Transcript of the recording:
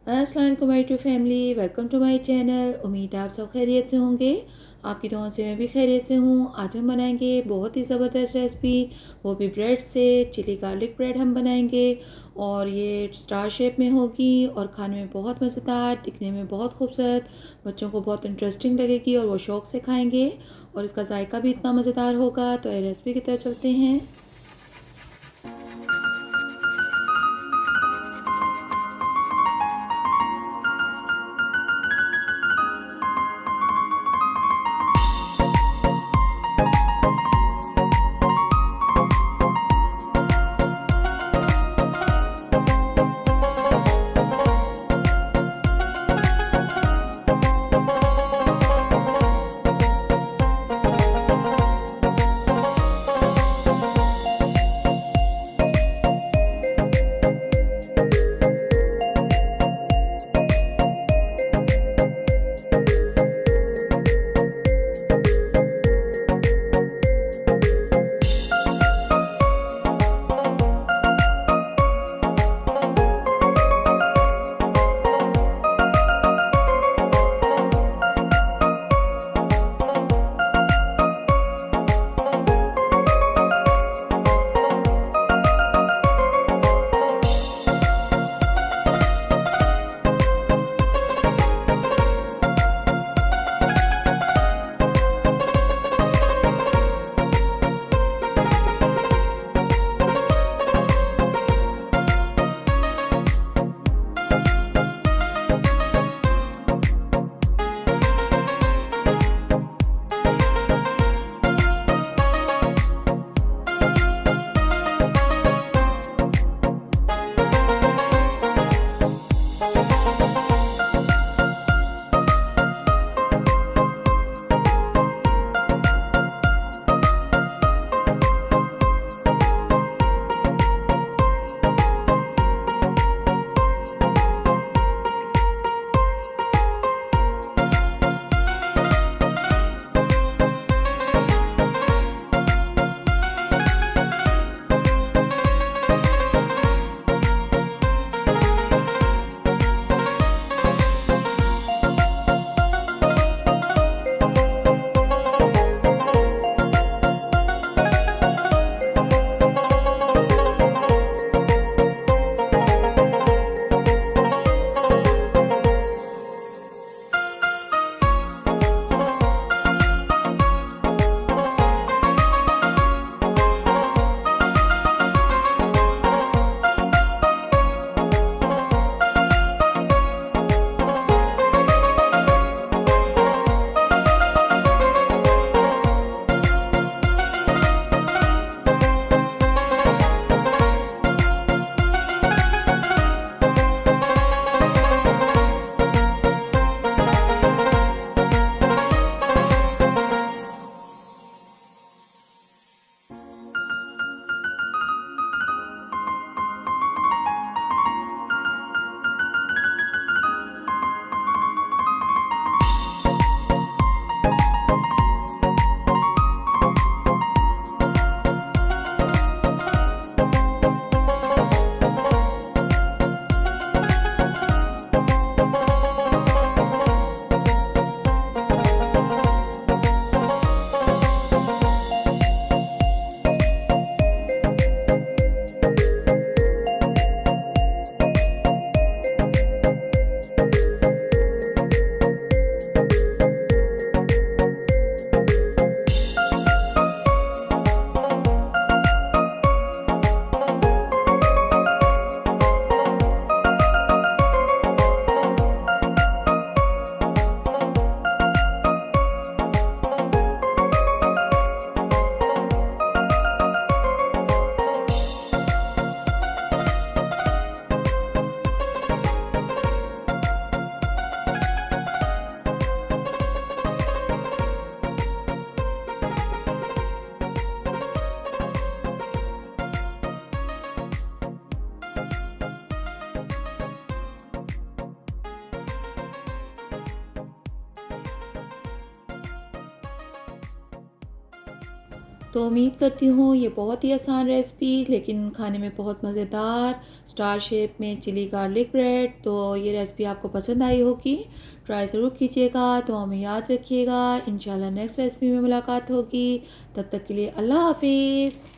अस्सलाम वालेकुम माय two family, welcome two माय channel. उम्मीद है आप सब खैरियत से होंगे। आपकी दुआओं से मैं भी खैरियत से हूँ। आज हम बनाएंगे बहुत ही ज़बरदस्त रेसिपी, वो भी ब्रेड से। चिली गार्लिक ब्रेड हम बनाएंगे और ये स्टार शेप में होगी और खाने में बहुत मज़ेदार, दिखने में बहुत खूबसूरत, बच्चों को बहुत इंटरेस्टिंग लगेगी और वो शौक़ से खाएँगे और इसका जायका भी इतना मज़ेदार होगा। तो ये रेसिपी की तरफ चलते हैं। तो उम्मीद करती हूँ ये बहुत ही आसान रेसिपी लेकिन खाने में बहुत मज़ेदार स्टार शेप में चिली गार्लिक ब्रेड, तो ये रेसिपी आपको पसंद आई होगी। ट्राई ज़रूर कीजिएगा। तो हमें याद रखिएगा। इंशाल्लाह नेक्स्ट रेसिपी में मुलाकात होगी। तब तक के लिए अल्लाह हाफिज़।